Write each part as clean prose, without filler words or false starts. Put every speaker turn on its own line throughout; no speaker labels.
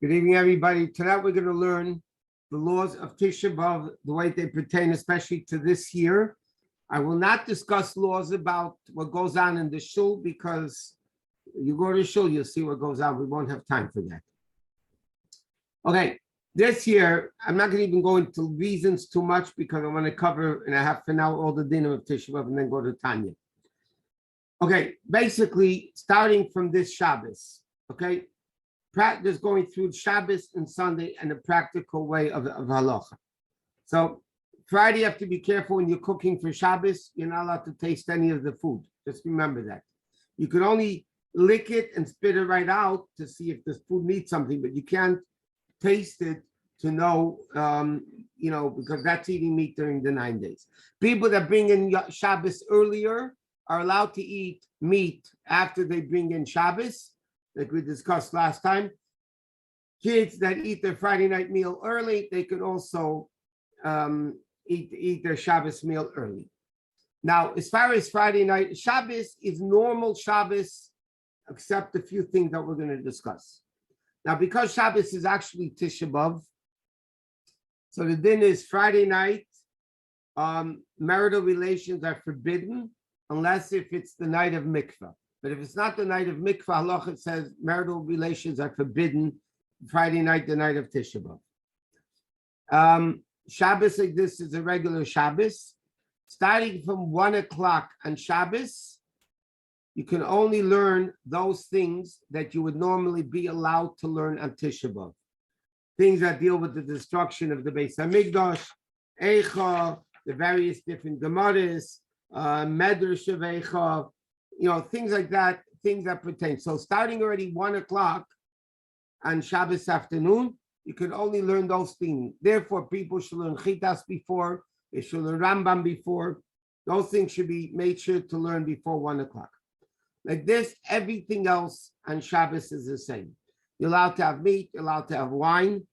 Good evening, everybody. Tonight we're going to learn the laws of Tisha B'Av, the way they pertain especially to this year. I will not discuss laws about what goes on in the shul because you go to the shul, you'll see what goes on. We won't have time for that. Okay, this year, I'm not going to even go into reasons too much because I want to cover in a half an hour all the din of Tisha B'Av and then go to Tanya. Okay, basically, starting from this Shabbos, okay? Practice going through Shabbos and Sunday and the practical way of halacha. So Friday, you have to be careful when you're cooking for Shabbos. You're not allowed to taste any of the food. Just remember that. You can only lick it and spit it right out to see if the food needs something, but you can't taste it to know, because that's eating meat during the 9 days. People that bring in Shabbos earlier are allowed to eat meat after they bring in Shabbos, like we discussed last time. Kids that eat their Friday night meal early, they could also eat their Shabbos meal early. Now, as far as Friday night, Shabbos is normal Shabbos, except a few things that we're going to discuss. Now, because Shabbos is actually Tisha B'Av, so the din is Friday night, marital relations are forbidden unless if it's the night of mikvah. But if it's not the night of mikvah, halacha says marital relations are forbidden Friday night, the night of Tisha B'Av. Shabbos like this is a regular Shabbos. Starting from 1 o'clock on Shabbos, you can only learn those things that you would normally be allowed to learn on Tisha B'Av. Things that deal with the destruction of the Bais Hamikdash, Eicha, the various different Gemaras, Medrash of Eicha, things like that, things that pertain. So starting already 1 o'clock on Shabbos afternoon, you can only learn those things. Therefore, people should learn Chitas before, they should learn Rambam before. Those things should be made sure to learn before 1 o'clock. Like this, everything else on Shabbos is the same. You're allowed to have meat, you're allowed to have wine,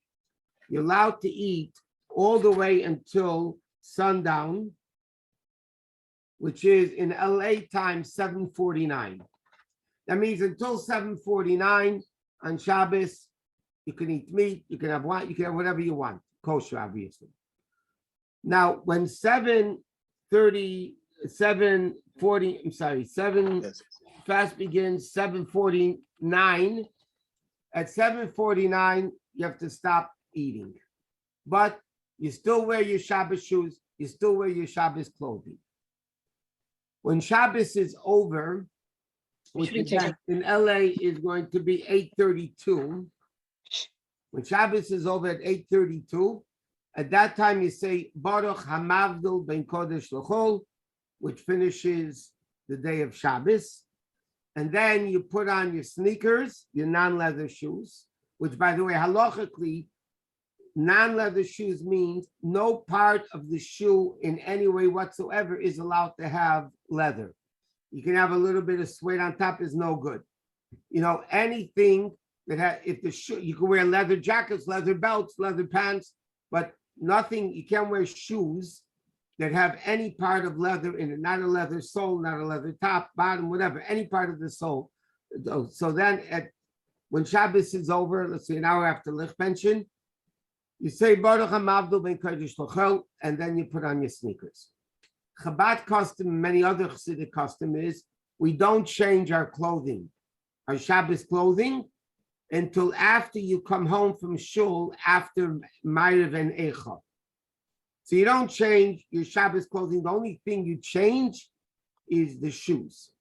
you're allowed to eat all the way until sundown, which is in LA time 7:49. That means until 7:49 on Shabbos, you can eat meat, you can have wine, you can have whatever you want, kosher, obviously. Now, when 7 fast begins 7:49. At 7:49, you have to stop eating. But you still wear your Shabbos shoes, you still wear your Shabbos clothing. When Shabbos is over, which in LA is going to be 8:32. When Shabbos is over at 8:32, at that time you say Baruch Hamavdil Ben Kodesh L'Chol, which finishes the day of Shabbos. And then you put on your sneakers, your non-leather shoes, which, by the way, halachically, non-leather shoes means no part of the shoe in any way whatsoever is allowed to have leather. You can have a little bit of suede on top is no good. Anything that if the shoe, you can wear leather jackets, leather belts, leather pants, but nothing, you can't wear shoes that have any part of leather in it, not a leather sole, not a leather top, bottom, whatever, any part of the sole. So then when Shabbos is over, let's say an hour after Lich Pension, you say Baruch HaMavdil Ben Kodesh L'Chol, and then you put on your sneakers. Chabad custom, many other Chassidic custom is, we don't change our clothing, our Shabbos clothing, until after you come home from shul after Ma'ariv and Eicha. So you don't change your Shabbos clothing. The only thing you change is the shoes.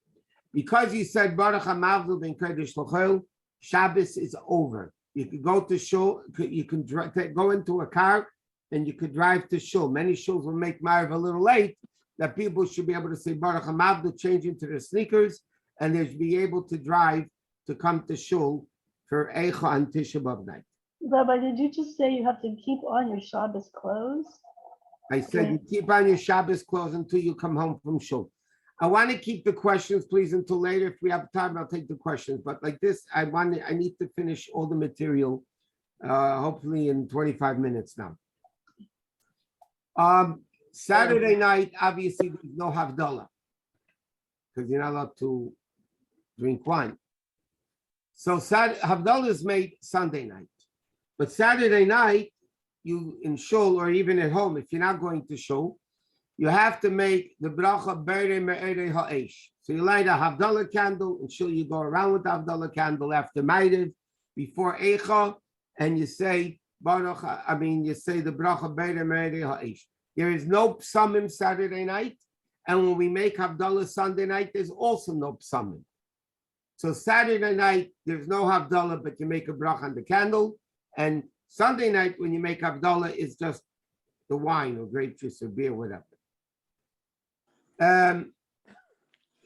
Because you said Baruch HaMavdil Ben Kodesh L'Chol, Shabbos is over. You could go to shul, you can go into a car and you could drive to shul. Many shuls will make Ma'ariv a little late, that people should be able to say Baruch HaMavdil, change into their sneakers, and they should be able to drive to come to shul for Eicha on Tisha B'Av night.
Rabbi, did you just say you have to keep on your Shabbos clothes?
I said you keep on your Shabbos clothes until you come home from shul. I want to keep the questions, please, until later. If we have time, I'll take the questions. But like this, I need to finish all the material, hopefully in 25 minutes now. Saturday night, obviously, there's no Havdalah because you're not allowed to drink wine. So Havdalah is made Sunday night. But Saturday night, you in shul or even at home, if you're not going to shul, you have to make the bracha Beirei Me'erei Ha'esh. So you light a Havdalah candle, and shul you go around with the Havdalah candle after Ma'ariv, before Eicha, and you say Baruch. You say the bracha Beirei Me'erei Ha'esh. There is no psamim Saturday night, and when we make Havdalah Sunday night, there's also no psamim. So Saturday night there's no Havdalah, but you make a bracha on the candle, and Sunday night when you make Havdalah is just the wine or grape juice or beer, whatever.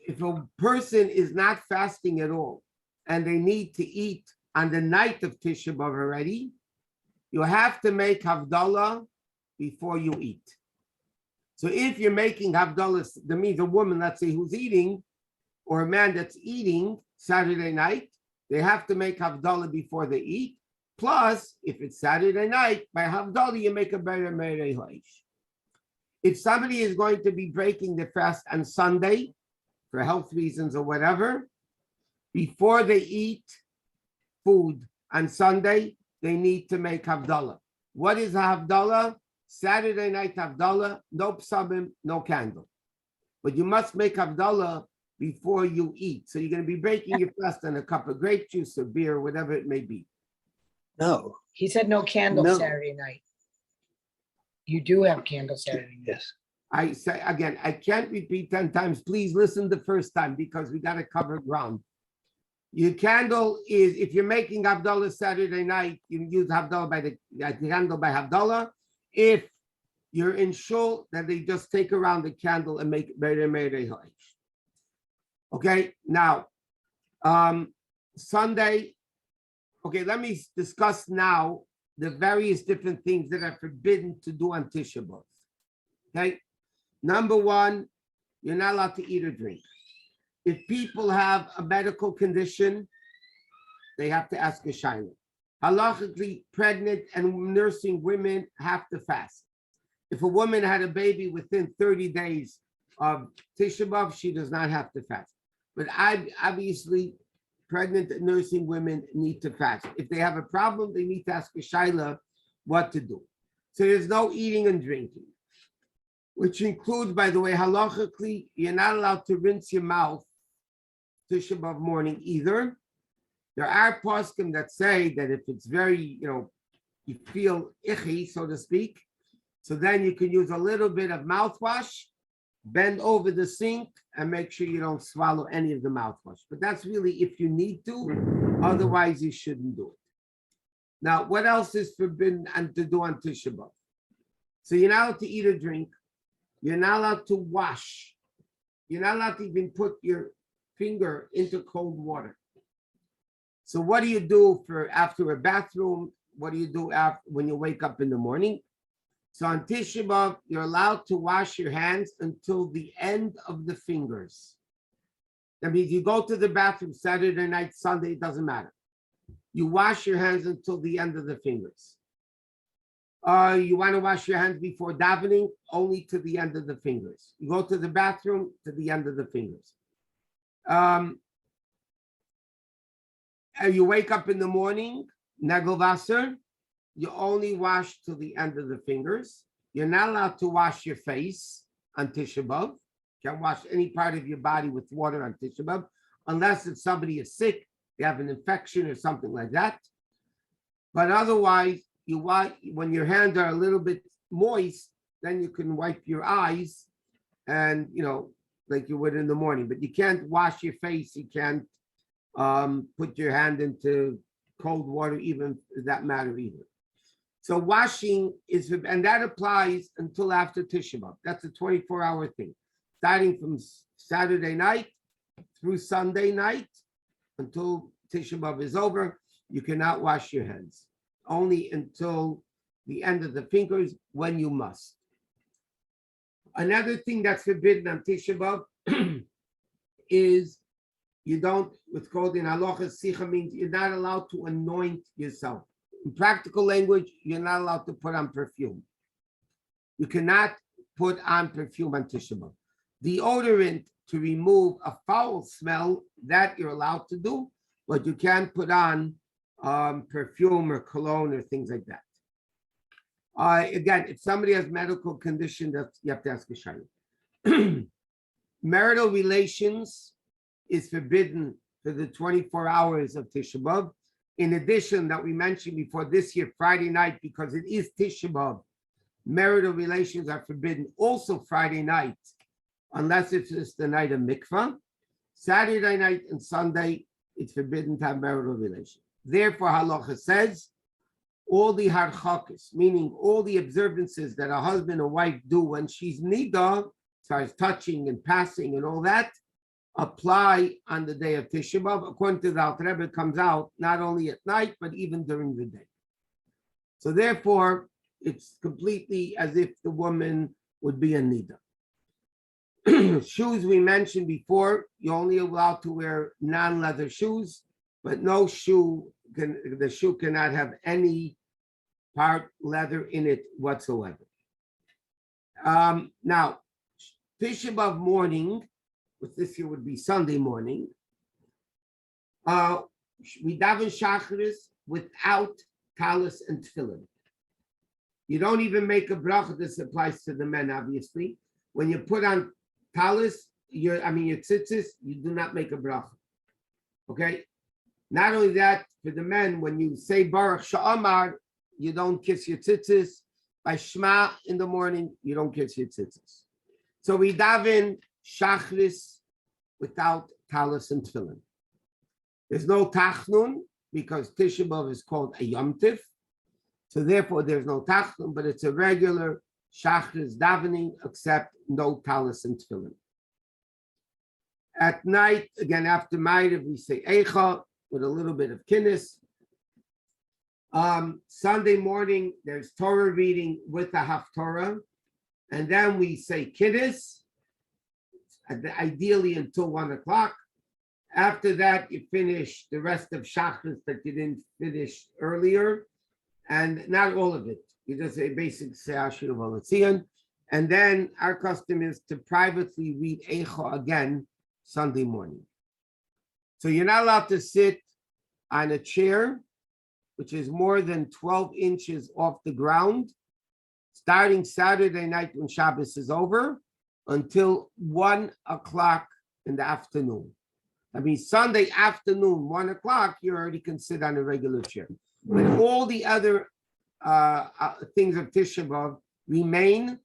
If a person is not fasting at all and they need to eat on the night of Tisha B'Av already, you have to make Havdalah before you eat. So if you're making Havdalah, that means a woman, let's say, who's eating, or a man that's eating Saturday night, they have to make Havdalah before they eat. Plus, if it's Saturday night, by Havdalah, you make a Beirei Me'erei Ha'esh. If somebody is going to be breaking the fast on Sunday for health reasons or whatever, before they eat food on Sunday, they need to make Havdalah. What is Havdalah? Saturday night Havdalah, no psamim, no candle. But you must make Havdalah before you eat. So you're going to be breaking your fast on a cup of grape juice or beer or whatever it may be.
No.
He said no candle
No.
Saturday night. You do have candle Saturday night.
Yes.
I say again, I can't repeat 10 times. Please listen the first time because we got to cover ground. Your candle is, if you're making Havdalah Saturday night, you use Havdalah by the candle by Havdalah. If you're in shul, then they just take around the candle and make Beirei Me'erei Ha'esh. Okay, now, Sunday, okay, let me discuss now the various different things that are forbidden to do on Tisha B'Av. Okay, number one, you're not allowed to eat or drink. If people have a medical condition, they have to ask a shayla. Halachically, pregnant and nursing women have to fast. If a woman had a baby within 30 days of Tisha B'Av, she does not have to fast. But obviously, pregnant and nursing women need to fast. If they have a problem, they need to ask a shayla what to do. So there's no eating and drinking, which includes, by the way, halachically, you're not allowed to rinse your mouth Tisha B'Av morning either. There are poskim that say that if it's very, you feel icky, so to speak, so then you can use a little bit of mouthwash, bend over the sink, and make sure you don't swallow any of the mouthwash. But that's really if you need to, otherwise you shouldn't do it. Now, what else is forbidden to do on Tisha B'Av? So you're not allowed to eat or drink. You're not allowed to wash. You're not allowed to even put your finger into cold water. So what do you do after a bathroom? What do you do when you wake up in the morning? So on Tisha B'Av, you're allowed to wash your hands until the end of the fingers. That means you go to the bathroom Saturday night, Sunday, it doesn't matter. You wash your hands until the end of the fingers. You want to wash your hands before davening, only to the end of the fingers. You go to the bathroom to the end of the fingers. You wake up in the morning, Nagelwasser, you only wash to the end of the fingers. You're not allowed to wash your face on Tisha B'Av. You can't wash any part of your body with water on Tisha B'Av, unless if somebody is sick, they have an infection or something like that. But otherwise, when your hands are a little bit moist, then you can wipe your eyes and, like you would in the morning. But you can't wash your face. You can't put your hand into cold water, even for that matter either. So washing is, and that applies until after Tisha B'Av. That's a 24-hour thing. Starting from Saturday night through Sunday night until Tisha B'Av is over, you cannot wash your hands. Only until the end of the fingers when you must. Another thing that's forbidden on Tisha B'Av is you don't, what's called in Halachos, sicha means you're not allowed to anoint yourself. In practical language, you're not allowed to put on perfume. You cannot put on perfume on Tisha B'Av. Deodorant to remove a foul smell, that you're allowed to do, but you can't put on perfume or cologne or things like that. Again, if somebody has medical condition, that you have to ask a shayla. Marital relations is forbidden for the 24 hours of Tisha B'Av. In addition, that we mentioned before this year, Friday night, because it is Tisha B'Av, marital relations are forbidden also Friday night, unless it's just the night of mikvah. Saturday night and Sunday, it's forbidden to have marital relations. Therefore, Halacha says, all the Halachos, meaning all the observances that a husband or wife do when she's nida, as far as touching and passing and all that, apply on the day of Tisha B'Av. According to the Alter Rebbe, it comes out not only at night, but even during the day. So therefore, it's completely as if the woman would be a nida. Shoes we mentioned before, you're only allowed to wear non-leather shoes, but no shoe, the shoe cannot have any part leather in it whatsoever. Now, Tisha B'Av morning, which this year would be Sunday morning, we daven shacharis without talis and tefillin. You don't even make a bracha. This applies to the men, obviously. When you put on talis, your tzitzis, you do not make a bracha. Okay? Not only that, for the men, when you say Baruch Sha'amar, you don't kiss your tzitzis. By Shema in the morning, you don't kiss your tzitzis. So we daven shachris without talis and tefillin. There's no tachnun because Tisha B'Av is called a Yom Tif. So therefore, there's no tachnun, but it's a regular shachris davening, except no talis and tefillin. At night, again after Ma'ariv, we say Eicha with a little bit of kinnis. Sunday morning, there's Torah reading with the Haftorah, and then we say Kiddush, ideally until 1 o'clock. After that, you finish the rest of Shachris that you didn't finish earlier, and not all of it. You just say basic Seashir Valatzian, and then our custom is to privately read Eicha again Sunday morning. So you're not allowed to sit on a chair which is more than 12 inches off the ground, starting Saturday night when Shabbos is over, until 1 o'clock in the afternoon. I mean, Sunday afternoon, 1 o'clock, you already can sit on a regular chair. But all the other things of Tisha B'Av remain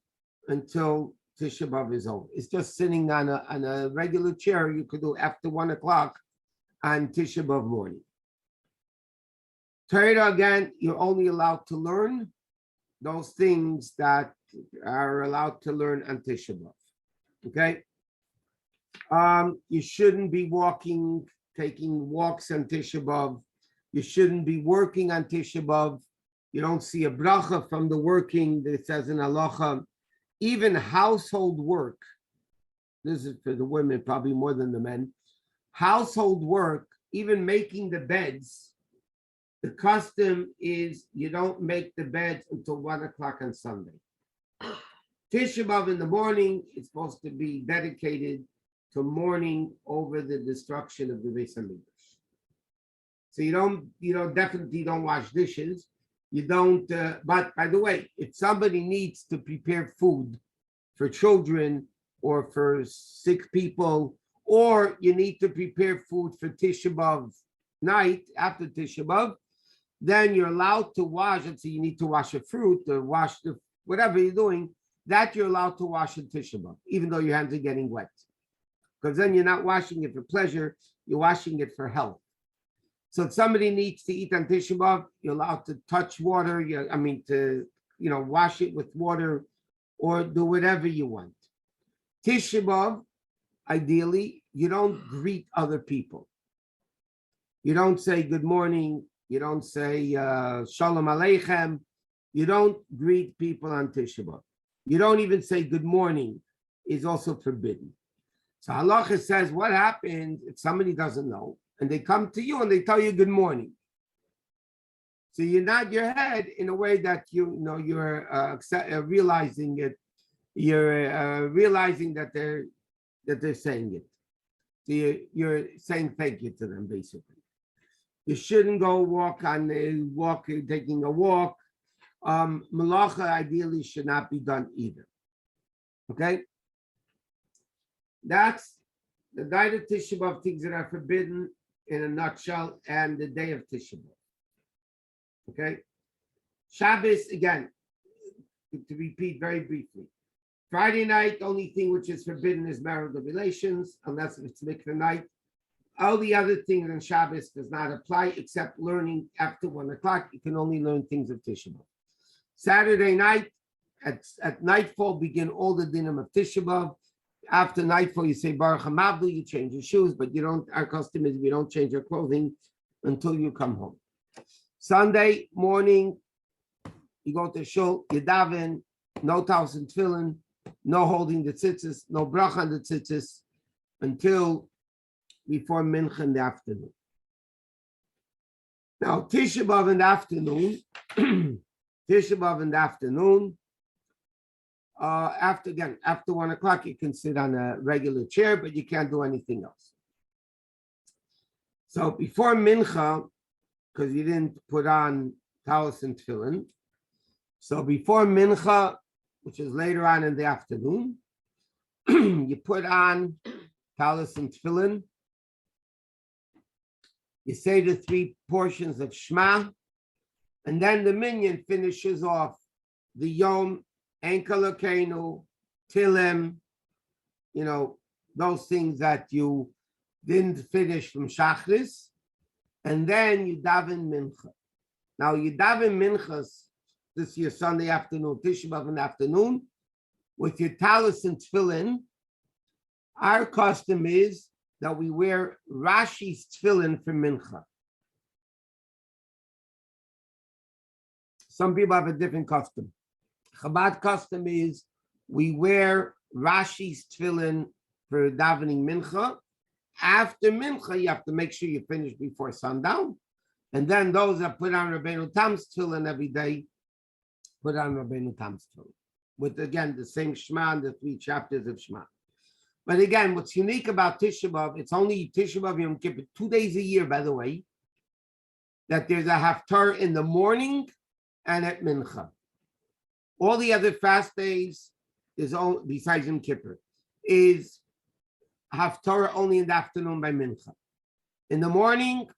until Tisha B'Av is over. It's just sitting on a regular chair you could do after 1 o'clock on Tisha B'Av morning. Torah, again, you're only allowed to learn those things that are allowed to learn on Tisha B'Av. Okay? You shouldn't be taking walks on Tisha B'Av. You shouldn't be working on Tisha B'Av. You don't see a bracha from the working that says in Halacha. Even household work, this is for the women probably more than the men, household work, even making the beds, the custom is you don't make the beds until 1 o'clock on Sunday. Tisha B'Av in the morning is supposed to be dedicated to mourning over the destruction of the Bais Din. So you definitely don't wash dishes. You don't, but by the way, if somebody needs to prepare food for children or for sick people, or you need to prepare food for Tisha B'Av night after Tisha B'Av, then you're allowed to wash it. So you need to wash a fruit or wash the whatever you're doing, that you're allowed to wash in Tisha B'Av, even though your hands are getting wet. Because then you're not washing it for pleasure, you're washing it for health. So if somebody needs to eat on Tisha B'Av, you're allowed to touch water, wash it with water or do whatever you want. Tisha B'Av, ideally, you don't greet other people. You don't say good morning. You don't say Shalom Aleichem. You don't greet people on Tisha B'Av. You don't even say good morning, is also forbidden. So Halacha says, what happens if somebody doesn't know and they come to you and they tell you good morning? So you nod your head in a way that you're realizing it. You're realizing that they're saying it. So you're saying thank you to them, basically. You shouldn't go taking a walk. Malacha ideally should not be done either. Okay? That's the night of Tisha B'Av, things that are forbidden in a nutshell, and the day of Tisha B'Av. Okay? Shabbos, again, to repeat very briefly. Friday night, the only thing which is forbidden is marital relations, unless it's mikveh night. All the other things on Shabbos does not apply, except learning after 1 o'clock. You can only learn things of Tisha B'Av. Saturday night, at nightfall, begin all the dinim of Tisha B'Av. After nightfall, you say Baruch HaMavdu, you change your shoes, but you don't. Our custom is we don't change your clothing until you come home. Sunday morning, you go to shul, you daven, no towels and tefillin, no holding the tzitzis, no bracha on the tzitzis until before mincha in the afternoon. Now, Tisha B'Av in the afternoon, Tisha B'Av in the afternoon, after 1 o'clock, you can sit on a regular chair, but you can't do anything else. So before mincha, because you didn't put on towels and tefillin, so before mincha, which is later on in the afternoon, you put on talis and tefillin. You say the 3 portions of Shema, and then the minyan finishes off the Yom, Enkel Elokeinu, Tilim, those things that you didn't finish from Shachris, and then you daven mincha. Now you daven minchas this year Sunday afternoon, Tisha B'Av in the afternoon, with your talis and tefillin. Our custom is that we wear Rashi's tefillin for mincha. Some people have a different custom. Chabad custom is we wear Rashi's tefillin for davening mincha. After mincha, you have to make sure you finish before sundown. And then those that put on Rabbeinu Tam's tefillin every day, put on Rabbeinu Tam's tefillin. With, again, the same Shema and the 3 chapters of Shema. But again, what's unique about Tisha B'Av, it's only Tisha B'Av Yom Kippur, 2 days a year, by the way, that there's a haftarah in the morning and at mincha. All the other fast days, is all, besides Yom Kippur, is haftarah only in the afternoon by mincha. In the morning,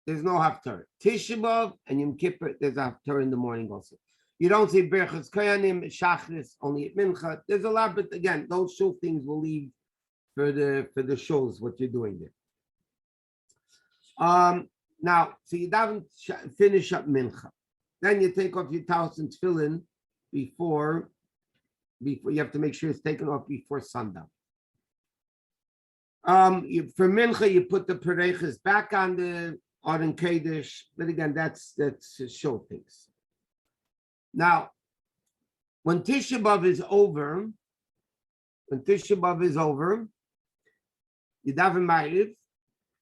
there's no haftarah. Tisha B'Av and Yom Kippur, there's a haftarah in the morning also. You don't say Berchas Koyanim, Shachris, only at mincha. There's a lot, but again, those shul things will leave for the shuls, what you're doing there. Now, so you don't finish up mincha. Then you take off your towels and tefillin before you have to make sure it's taken off before sundown. For mincha, you put the perechas back on the Aron Kodesh, but again, that's shul things. Now, when Tisha B'Av is over, you daven Ma'ariv.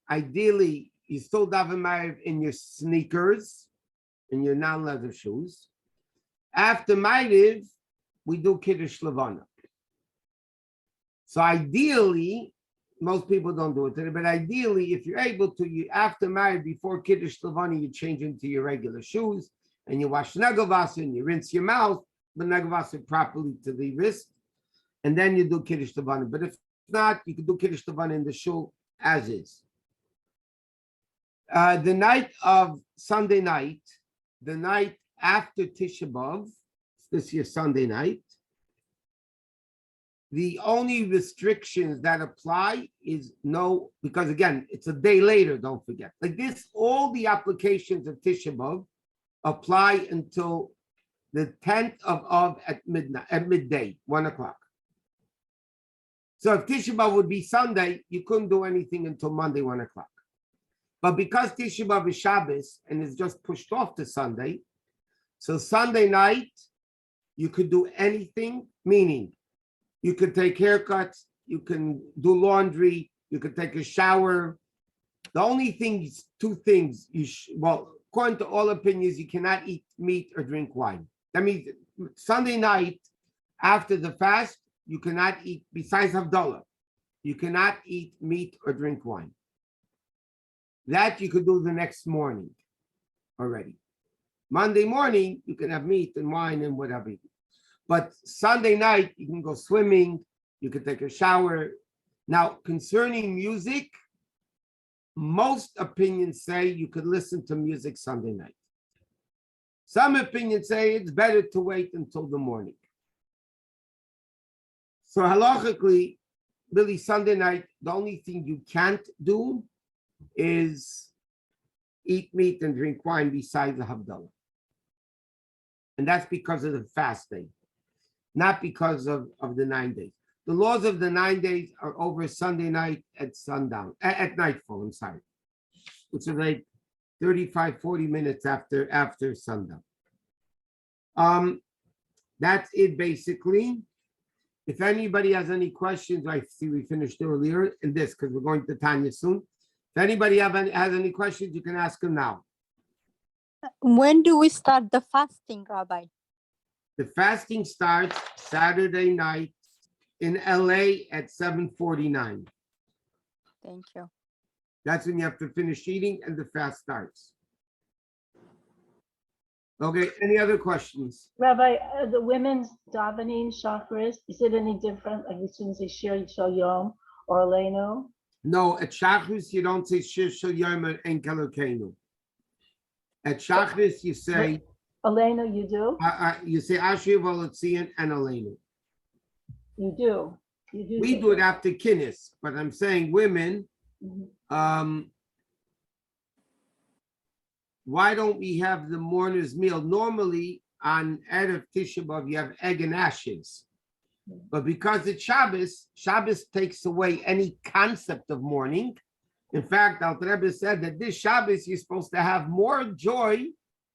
Ideally, you still daven Ma'ariv in your sneakers, in your non-leather shoes. After Ma'ariv, we do Kiddush Levana. So ideally, most people don't do it today, but ideally, if you're able to, after Ma'ariv, before Kiddush Levana, you change into your regular shoes, and you wash Nagavasa and you rinse your mouth, but Nagavasa properly to the wrist, and then you do Kiddush Levana. But if not, you can do Kiddush Levana in the shul as is. The night of Sunday night, the night after Tisha B'Av, this year Sunday night, the only restrictions that apply is no, because again, it's a day later, don't forget. Like this, all the applications of Tisha B'Av apply until the 10th of Av at midday, 1 o'clock. So if Tisha B'Av would be Sunday, you couldn't do anything until Monday, 1 o'clock. But because Tisha B'Av is Shabbos and is just pushed off to Sunday, so Sunday night, you could do anything, meaning you could take haircuts, you can do laundry, you could take a shower. The only thing, 2 things, according to all opinions, you cannot eat meat or drink wine. That means Sunday night, after the fast, you cannot eat, besides Havdalah, you cannot eat meat or drink wine. That you could do the next morning already. Monday morning, you can have meat and wine and whatever. But Sunday night, you can go swimming, you can take a shower. Now, concerning music, most opinions say you could listen to music Sunday night. Some opinions say it's better to wait until the morning. So halachically, really Sunday night, the only thing you can't do is eat meat and drink wine besides the Havdalah. And that's because of the fast day, not because of the 9 days. The laws of the 9 days are over Sunday night at sundown, at nightfall, I'm sorry, which is like 35, 40 minutes after sundown. That's it basically. If anybody has any questions, I see we finished earlier in this because we're going to Tanya soon. If anybody has any questions, you can ask them now.
When do we start the fasting, Rabbi?
The fasting starts Saturday night in LA at 7:49.
Thank you.
That's when you have to finish eating and the fast starts. Okay, any other questions?
Rabbi, the women's davening chakras, is it any different? Like as soon as they share Yom or Aleinu?
No, at Shachris, you don't say Shir Shel Yom and Kelokenu. At Shachris, you say
Aleinu, you do?
you say Asher Volotzian and Aleinu.
You do. You do.
We do it after Kinnis, but I'm saying women, why don't we have the mourner's meal? Normally on Erev Tisha B'Av, you have egg and ashes. But because it's Shabbos, Shabbos takes away any concept of mourning. In fact, Alter Rebbe said that this Shabbos, you're supposed to have more joy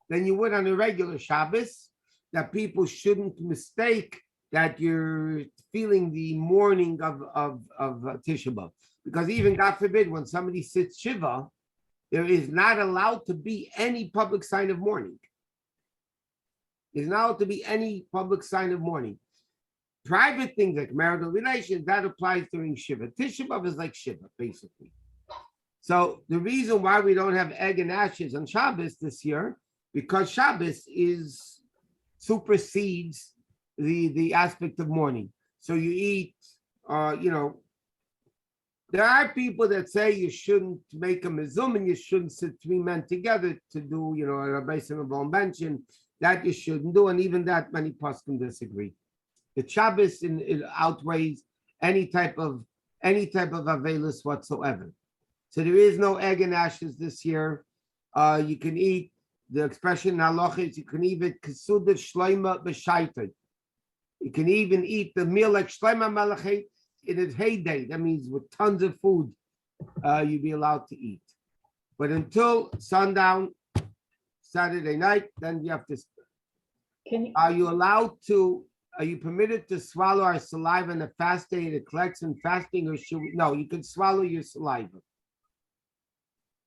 than you would on a regular Shabbos, that people shouldn't mistake that you're feeling the mourning of Tisha B'Av. Because even, God forbid, when somebody sits Shiva, there is not allowed to be any public sign of mourning. There's not allowed to be any public sign of mourning. Private things like marital relations, that applies during Shiva. Tisha B'Av is like Shiva, basically. So the reason why we don't have egg and ashes on Shabbos this year, because Shabbos supersedes the aspect of mourning. So you eat, there are people that say you shouldn't make a mezuzah and you shouldn't sit three men together to do, a Rabbi Yosef mentioned that you shouldn't do, and even that many poskim disagree. The Shabbos it outweighs any type of avelus whatsoever. So there is no egg and ashes this year. You can eat, the expression in Halacha is you can even kesudah shleima b'shaitai. You can even eat the meal like shleima malachet in its heyday. That means with tons of food, you'd be allowed to eat. But until sundown, Saturday night, then you have to. Are you permitted to swallow our saliva on a fast day? It collects in fasting, or should we? No, you can swallow your saliva.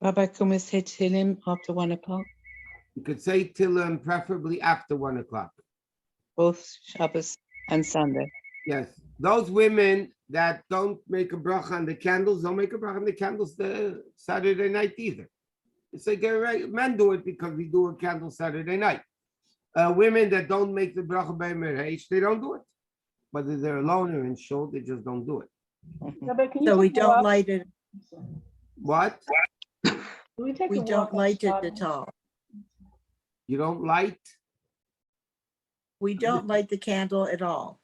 Rabbi, can we say Tehillim after 1 o'clock?
You could say Tehillim preferably after 1 o'clock.
Both Shabbos and Sunday.
Yes. Those women that don't make a bracha on the candles, don't make a bracha on the candles the Saturday night either. It's like men do it because we do a candle Saturday night. Women that don't make the bracha by Merhesh, they don't do it. Whether they're alone or in shul, they just don't do it.
Rabbi,
So we don't light it.
What?
We don't light it at all.
You don't light?
We don't light the candle at all.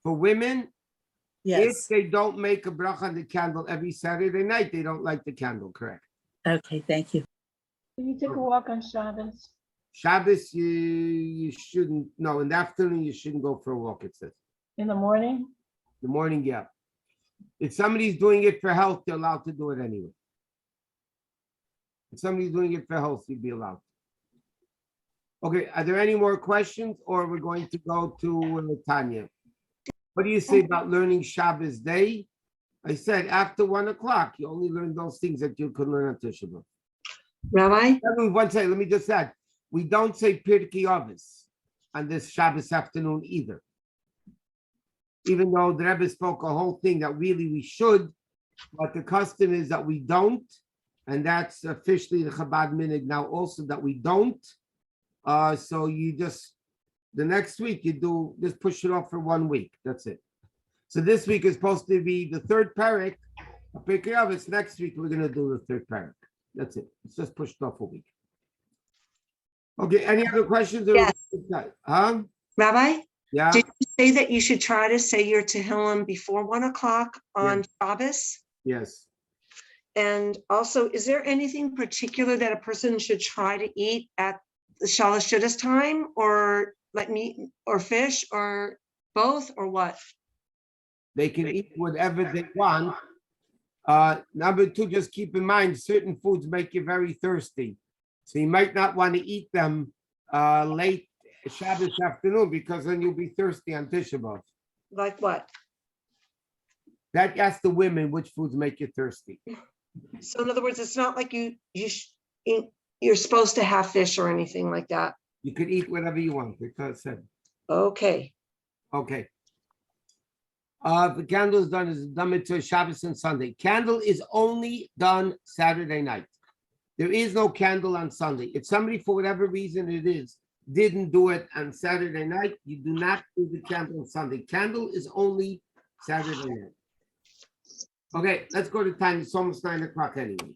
For women,
Yes.
if they don't make a bracha on the candle every Saturday night, they don't light the candle, correct?
Okay, thank you.
Can you take a walk on Shabbos?
Shabbos, you shouldn't, no, in the afternoon, you shouldn't go for a walk, it says.
In the morning?
The morning, yeah. If somebody's doing it for health, they're allowed to do it anyway. If somebody's doing it for health, you'd be allowed. Okay, are there any more questions, or we're going to go to Tanya? What do you say about learning Shabbos day? I said after 1 o'clock, you only learn those things that you could learn on Tisha B'Av.
Rabbi?
One second, let me just add, we don't say Pirkei Avos on this Shabbos afternoon either. Even though the Rebbe spoke a whole thing that really we should, but the custom is that we don't, And that's officially the Chabad minhag now also that we don't. So you just, the next week you do, just push it off for 1 week. That's it. So this week is supposed to be the third parak. It's next week we're going to do the third parak. That's it. It's just pushed off a week. Okay, any other questions?
Yes.
Huh?
Rabbi,
Yeah.
did you say that you should try to say your Tehillim before 1 o'clock on Shabbos?
Yes.
And also, is there anything particular that a person should try to eat at the Shalosh Shudas time, or like meat or fish or both, or what?
They can eat whatever they want. Number two, just keep in mind, certain foods make you very thirsty. So you might not want to eat them late Shabbos afternoon, because then you'll be thirsty on Tisha B'Av.
Like what?
That asks the women which foods make you thirsty.
So in other words, it's not like you're supposed to have fish or anything like that.
You could eat whatever you want, because it said.
Okay.
Okay. The candle is done between Shabbos and Sunday. Candle is only done Saturday night. There is no candle on Sunday. If somebody, for whatever reason it is, didn't do it on Saturday night, you do not do the candle on Sunday. Candle is only Saturday night. Okay, let's go to time. It's almost 9 o'clock anyway.